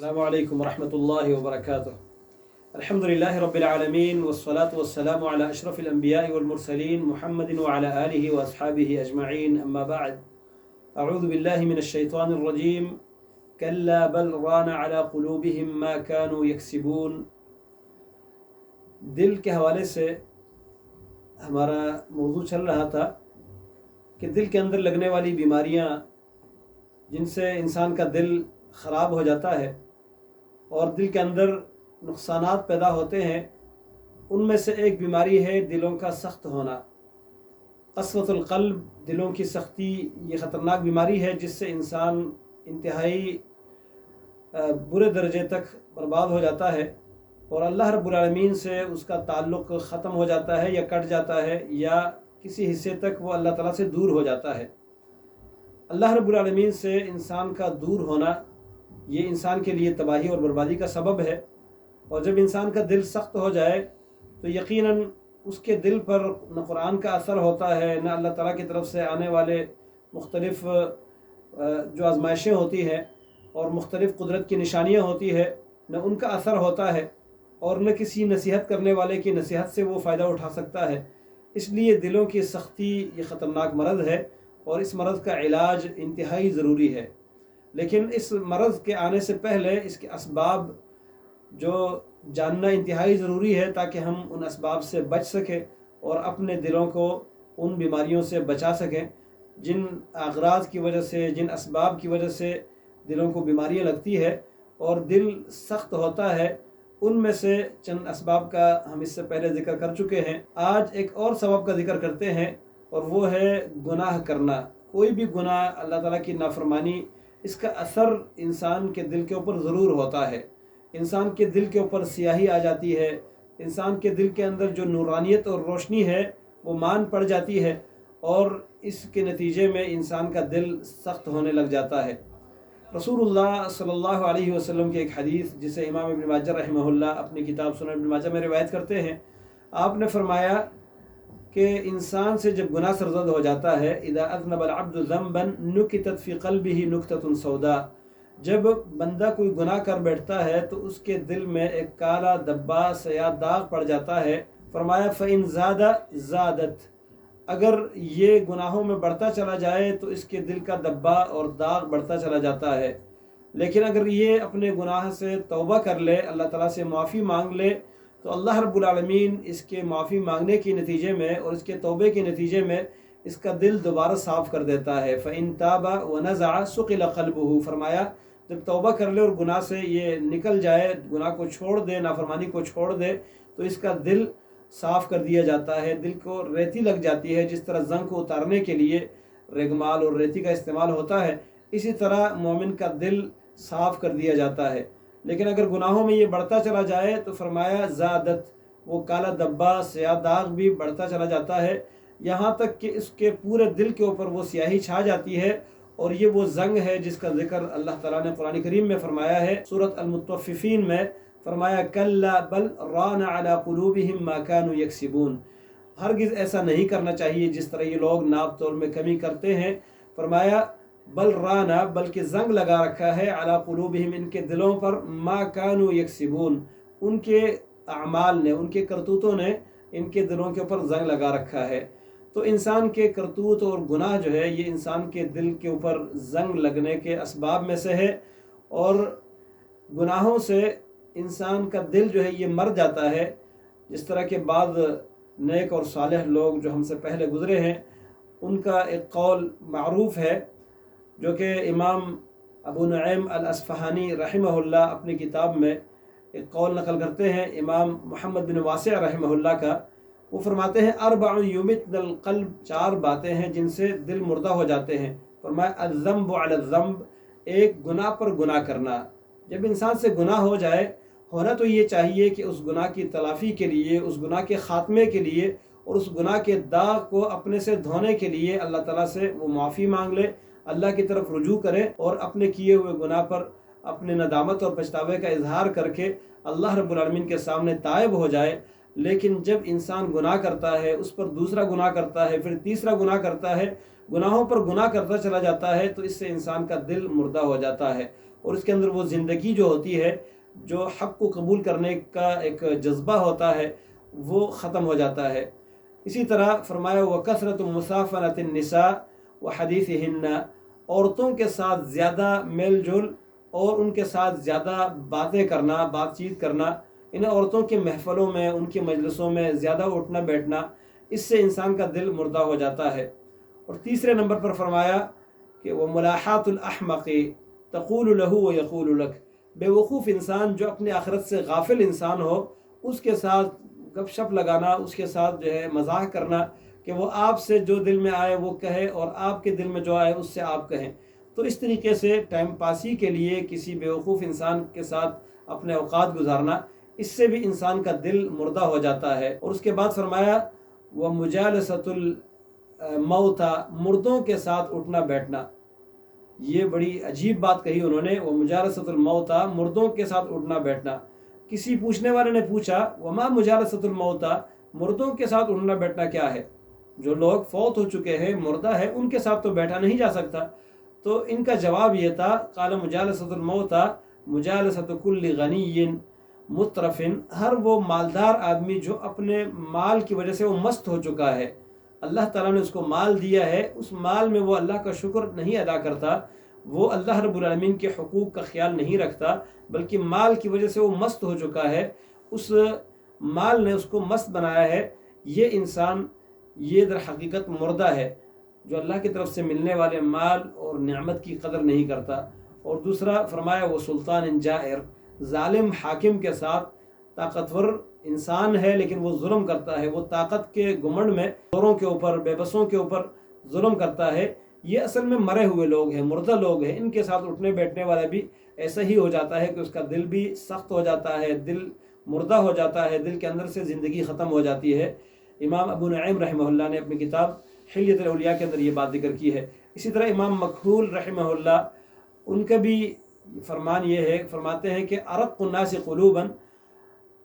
السلام علیکم ورحمۃ اللہ وبرکاتہ۔ الحمد للہ رب العالمین والصلاة والسلام علی اشرف الانبیاء والمرسلین محمد وعلی آلہ واصحابہ اجمعین، اما بعد، اعوذ باللہ من الشیطان الرجیم، کلا بل ران علی قلوبہم ما كانوا یکسبون۔ دل کے حوالے سے ہمارا موضوع چل رہا تھا کہ دل کے اندر لگنے والی بیماریاں جن سے انسان کا دل خراب ہو جاتا ہے اور دل کے اندر نقصانات پیدا ہوتے ہیں، ان میں سے ایک بیماری ہے دلوں کا سخت ہونا۔ قسوۃ القلب، دلوں کی سختی، یہ خطرناک بیماری ہے جس سے انسان انتہائی برے درجے تک برباد ہو جاتا ہے اور اللہ رب العالمین سے اس کا تعلق ختم ہو جاتا ہے یا کٹ جاتا ہے یا کسی حصے تک وہ اللہ تعالیٰ سے دور ہو جاتا ہے۔ اللہ رب العالمین سے انسان کا دور ہونا یہ انسان کے لیے تباہی اور بربادی کا سبب ہے، اور جب انسان کا دل سخت ہو جائے تو یقیناً اس کے دل پر نہ قرآن کا اثر ہوتا ہے، نہ اللہ تعالیٰ کی طرف سے آنے والے مختلف جو آزمائشیں ہوتی ہیں اور مختلف قدرت کی نشانیاں ہوتی ہے، نہ ان کا اثر ہوتا ہے اور نہ کسی نصیحت کرنے والے کی نصیحت سے وہ فائدہ اٹھا سکتا ہے۔ اس لیے دلوں کی سختی یہ خطرناک مرض ہے اور اس مرض کا علاج انتہائی ضروری ہے۔ لیکن اس مرض کے آنے سے پہلے اس کے اسباب جو جاننا انتہائی ضروری ہے تاکہ ہم ان اسباب سے بچ سکیں اور اپنے دلوں کو ان بیماریوں سے بچا سکیں جن اغراض کی وجہ سے، جن اسباب کی وجہ سے دلوں کو بیماریاں لگتی ہے اور دل سخت ہوتا ہے۔ ان میں سے چند اسباب کا ہم اس سے پہلے ذکر کر چکے ہیں۔ آج ایک اور سبب کا ذکر کرتے ہیں اور وہ ہے گناہ کرنا۔ کوئی بھی گناہ، اللہ تعالیٰ کی نافرمانی، اس کا اثر انسان کے دل کے اوپر ضرور ہوتا ہے۔ انسان کے دل کے اوپر سیاہی آ جاتی ہے، انسان کے دل کے اندر جو نورانیت اور روشنی ہے وہ مان پڑ جاتی ہے اور اس کے نتیجے میں انسان کا دل سخت ہونے لگ جاتا ہے۔ رسول اللہ صلی اللہ علیہ وسلم کی ایک حدیث جسے امام ابن ماجہ رحمہ اللہ اپنی کتاب سنن ابن ماجہ میں روایت کرتے ہیں، آپ نے فرمایا کہ انسان سے جب گناہ سرزد ہو جاتا ہے، اذا اذنب العبد ذنبا نکتت فی قلبہ نکتۃ سوداء، جب بندہ کوئی گناہ کر بیٹھتا ہے تو اس کے دل میں ایک کالا دبا سیاہ داغ پڑ جاتا ہے۔ فرمایا فإن زاد زادت، اگر یہ گناہوں میں بڑھتا چلا جائے تو اس کے دل کا دبا اور داغ بڑھتا چلا جاتا ہے، لیکن اگر یہ اپنے گناہ سے توبہ کر لے، اللہ تعالیٰ سے معافی مانگ لے، تو اللہ رب العالمین اس کے معافی مانگنے کے نتیجے میں اور اس کے توبے کے نتیجے میں اس کا دل دوبارہ صاف کر دیتا ہے۔ فإن تاب ونزع ثقل قلبہ، فرمایا جب توبہ کر لے اور گناہ سے یہ نکل جائے، گناہ کو چھوڑ دے، نافرمانی کو چھوڑ دے، تو اس کا دل صاف کر دیا جاتا ہے، دل کو ریتی لگ جاتی ہے۔ جس طرح زنگ کو اتارنے کے لیے ریگمال اور ریتی کا استعمال ہوتا ہے، اسی طرح مومن کا دل صاف کر دیا جاتا ہے۔ لیکن اگر گناہوں میں یہ بڑھتا چلا جائے تو فرمایا زادت، وہ کالا دبا سیاہ داغ بھی بڑھتا چلا جاتا ہے، یہاں تک کہ اس کے پورے دل کے اوپر وہ سیاہی چھا جاتی ہے، اور یہ وہ زنگ ہے جس کا ذکر اللہ تعالیٰ نے قرآن کریم میں فرمایا ہے۔ سورۃ المطففین میں فرمایا کلا بل ران علی قلوبہم ما كانوا یکسبون، ہرگز ایسا نہیں کرنا چاہیے جس طرح یہ لوگ ناپ تول میں کمی کرتے ہیں۔ فرمایا بل رانا، بلکہ زنگ لگا رکھا ہے، علی قلوبہم، ان کے دلوں پر، ما كانوا یکسبون، ان کے اعمال نے، ان کے کرتوتوں نے ان کے دلوں کے اوپر زنگ لگا رکھا ہے۔ تو انسان کے کرتوت اور گناہ جو ہے یہ انسان کے دل کے اوپر زنگ لگنے کے اسباب میں سے ہے، اور گناہوں سے انسان کا دل جو ہے یہ مر جاتا ہے۔ جس طرح کے بعض نیک اور صالح لوگ جو ہم سے پہلے گزرے ہیں، ان کا ایک قول معروف ہے جو کہ امام ابو نعیم الاصفہانی رحمہ اللہ اپنی کتاب میں ایک قول نقل کرتے ہیں، امام محمد بن واسع رحمہ اللہ کا۔ وہ فرماتے ہیں اربع یمتن القلب، چار باتیں ہیں جن سے دل مردہ ہو جاتے ہیں۔ فرمایا الذنب علی الذنب، ایک گناہ پر گناہ کرنا۔ جب انسان سے گناہ ہو جائے، ہونا تو یہ چاہیے کہ اس گناہ کی تلافی کے لیے، اس گناہ کے خاتمے کے لیے اور اس گناہ کے داغ کو اپنے سے دھونے کے لیے اللہ تعالیٰ سے وہ معافی مانگ لے، اللہ کی طرف رجوع کرے اور اپنے کیے ہوئے گناہ پر اپنے ندامت اور پچھتاوے کا اظہار کر کے اللہ رب العالمین کے سامنے تائب ہو جائے۔ لیکن جب انسان گناہ کرتا ہے، اس پر دوسرا گناہ کرتا ہے، پھر تیسرا گناہ کرتا ہے، گناہوں پر گناہ کرتا چلا جاتا ہے تو اس سے انسان کا دل مردہ ہو جاتا ہے، اور اس کے اندر وہ زندگی جو ہوتی ہے، جو حق کو قبول کرنے کا ایک جذبہ ہوتا ہے، وہ ختم ہو جاتا ہے۔ اسی طرح فرمایا وَكَثْرَةُ مُسَافَرَةِ النِّسَاءِ وَحَدِيثِهِنَّ، عورتوں کے ساتھ زیادہ میل جول اور ان کے ساتھ زیادہ باتیں کرنا، بات چیت کرنا، ان عورتوں کے محفلوں میں، ان کے مجلسوں میں زیادہ اٹھنا بیٹھنا، اس سے انسان کا دل مردہ ہو جاتا ہے۔ اور تیسرے نمبر پر فرمایا کہ وہ ملاحات الأحمق تقول له ويقول لك، بے وقوف انسان جو اپنے آخرت سے غافل انسان ہو، اس کے ساتھ گپ شپ لگانا، اس کے ساتھ جو ہے مزاح کرنا کہ وہ آپ سے جو دل میں آئے وہ کہے اور آپ کے دل میں جو آئے اس سے آپ کہیں۔ تو اس طریقے سے ٹائم پاسی کے لیے کسی بیوقوف انسان کے ساتھ اپنے اوقات گزارنا، اس سے بھی انسان کا دل مردہ ہو جاتا ہے۔ اور اس کے بعد فرمایا وَمُجَالَسَةُ الْمَوْتَى، مردوں کے ساتھ اٹھنا بیٹھنا۔ یہ بڑی عجیب بات کہی انہوں نے، وَمُجَالَسَةُ الْمَوْتَى، مردوں کے ساتھ اٹھنا بیٹھنا۔ کسی پوچھنے والے نے پوچھا وَمَا مُجَالَسَةُ الْمَوْتَى، مردوں کے ساتھ اٹھنا بیٹھنا کیا ہے؟ جو لوگ فوت ہو چکے ہیں، مردہ ہے، ان کے ساتھ تو بیٹھا نہیں جا سکتا۔ تو ان کا جواب یہ تھا قال مجالسۃ الموتى مجالسۃ کل غنی مترف، ہر وہ مالدار آدمی جو اپنے مال کی وجہ سے وہ مست ہو چکا ہے، اللہ تعالیٰ نے اس کو مال دیا ہے، اس مال میں وہ اللہ کا شکر نہیں ادا کرتا، وہ اللہ رب العالمین کے حقوق کا خیال نہیں رکھتا، بلکہ مال کی وجہ سے وہ مست ہو چکا ہے، اس مال نے اس کو مست بنایا ہے، یہ انسان یہ در حقیقت مردہ ہے، جو اللہ کی طرف سے ملنے والے مال اور نعمت کی قدر نہیں کرتا۔ اور دوسرا فرمایا وہ سلطان جائر، ظالم حاکم کے ساتھ، طاقتور انسان ہے لیکن وہ ظلم کرتا ہے، وہ طاقت کے گھمنڈ میں چوروں کے اوپر، بے بسوں کے اوپر ظلم کرتا ہے، یہ اصل میں مرے ہوئے لوگ ہیں، مردہ لوگ ہیں۔ ان کے ساتھ اٹھنے بیٹھنے والا بھی ایسا ہی ہو جاتا ہے کہ اس کا دل بھی سخت ہو جاتا ہے، دل مردہ ہو جاتا ہے، دل کے اندر سے زندگی ختم ہو جاتی ہے۔ امام ابو نعیم رحمہ اللہ نے اپنی کتاب حلیۃ الاولیاء کے اندر یہ بات ذکر کی ہے۔ اسی طرح امام مکحول رحمہ اللہ، ان کا بھی فرمان یہ ہے، فرماتے ہیں کہ ارق الناس قلوبا،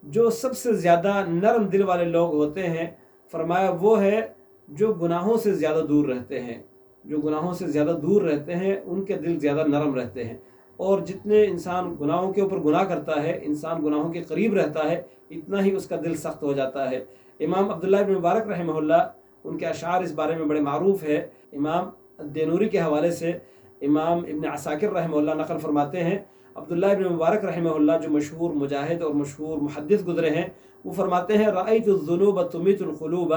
جو سب سے زیادہ نرم دل والے لوگ ہوتے ہیں، فرمایا وہ ہے جو گناہوں سے زیادہ دور رہتے ہیں، جو گناہوں سے زیادہ دور رہتے ہیں ان کے دل زیادہ نرم رہتے ہیں۔ اور جتنے انسان گناہوں کے اوپر گناہ کرتا ہے، انسان گناہوں کے قریب رہتا ہے، اتنا ہی اس کا دل سخت ہو جاتا ہے۔ امام عبداللہ بن مبارک رحمہ اللہ، ان کے اشعار اس بارے میں بڑے معروف ہے۔ امام الدینوری کے حوالے سے امام ابن عساکر رحمہ اللہ نقل فرماتے ہیں، عبداللہ بن مبارک رحمہ اللہ جو مشہور مجاہد اور مشہور محدث گزرے ہیں، وہ فرماتے ہیں رأیت الذنوب تمیت القلوب،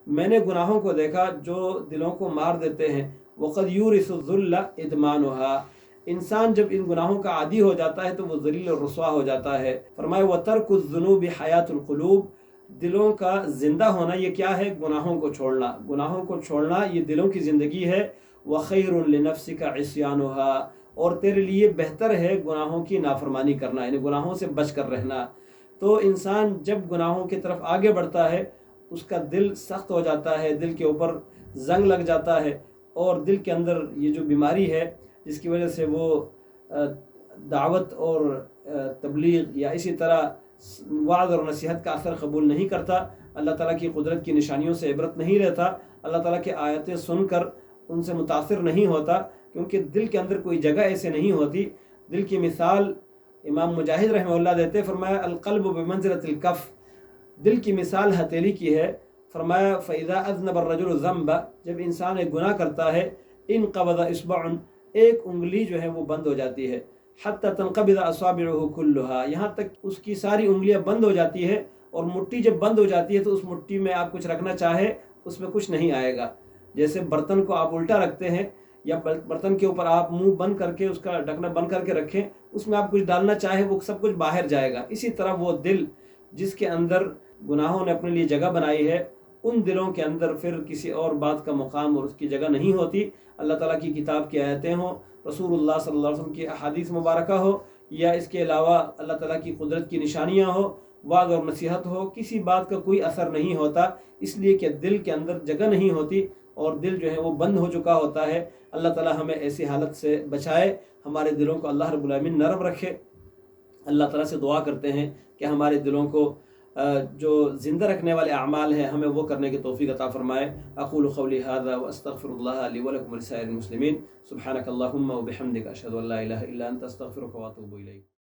میں نے گناہوں کو دیکھا جو دلوں کو مار دیتے ہیں، وقد یورث الذل ادمانها، انسان جب ان گناہوں کا عادی ہو جاتا ہے تو وہ ذلیل اور رسوا ہو جاتا ہے۔ فرمایا وترک الذنوب حیات القلوب، دلوں کا زندہ ہونا یہ کیا ہے؟ گناہوں کو چھوڑنا، گناہوں کو چھوڑنا یہ دلوں کی زندگی ہے۔ وخیر لنفسک عصیانها، اور تیرے لیے بہتر ہے گناہوں کی نافرمانی کرنا، یعنی گناہوں سے بچ کر رہنا۔ تو انسان جب گناہوں کی طرف آگے بڑھتا ہے، اس کا دل سخت ہو جاتا ہے، دل کے اوپر زنگ لگ جاتا ہے، اور دل کے اندر یہ جو بیماری ہے جس کی وجہ سے وہ دعوت اور تبلیغ یا اسی طرح وعظ اور نصیحت کا اثر قبول نہیں کرتا، اللہ تعالیٰ کی قدرت کی نشانیوں سے عبرت نہیں لیتا، اللہ تعالیٰ کی آیتیں سن کر ان سے متاثر نہیں ہوتا، کیونکہ دل کے اندر کوئی جگہ ایسے نہیں ہوتی۔ دل کی مثال امام مجاہد رحمہ اللہ دیتے، فرمایا القلب بمنزلۃ الکف، دل کی مثال ہتھیلی کی ہے۔ فرمایا فَإِذَا أَذْنَبَ الرَّجُلُ الذَّنْبَ، جب انسان ایک گناہ کرتا ہے، انقبض اصبع، ایک انگلی جو ہے وہ بند ہو جاتی ہے، حتی تنقبض اصابعہ کلھا، یہاں تک اس کی ساری انگلیاں بند ہو جاتی ہے، اور مٹھی جب بند ہو جاتی ہے تو اس مٹھی میں آپ کچھ رکھنا چاہے اس میں کچھ نہیں آئے گا۔ جیسے برتن کو آپ الٹا رکھتے ہیں یا برتن کے اوپر آپ منہ بند کر کے اس کا ڈھکنا بند کر کے رکھیں، اس میں آپ کچھ ڈالنا چاہے وہ سب کچھ باہر جائے گا۔ اسی طرح وہ دل جس کے اندر گناہوں نے اپنے لیے جگہ بنائی ہے، ان دلوں کے اندر پھر کسی اور بات کا مقام اور اس کی جگہ نہیں ہوتی۔ اللہ تعالیٰ کی کتاب کی آیتیں ہوں، رسول اللہ صلی اللہ علیہ وسلم کی احادیث مبارکہ ہو، یا اس کے علاوہ اللہ تعالیٰ کی قدرت کی نشانیاں ہو، وعظ اور نصیحت ہو، کسی بات کا کوئی اثر نہیں ہوتا، اس لیے کہ دل کے اندر جگہ نہیں ہوتی اور دل جو ہے وہ بند ہو چکا ہوتا ہے۔ اللہ تعالیٰ ہمیں ایسی حالت سے بچائے، ہمارے دلوں کو اللہ رب العالمین نرم رکھے۔ اللہ تعالیٰ سے دعا کرتے ہیں کہ ہمارے دلوں کو جو زندہ رکھنے والے اعمال ہیں ہمیں وہ کرنے کی توفیق عطا فرمائے۔ اقول قولی ھذا واستغفر اللہ لی ولکم ولسائر المسلمین، سبحانک اللہم وبحمدک، اشہد ان لا الہ الا انت، استغفرک واتوب الیک۔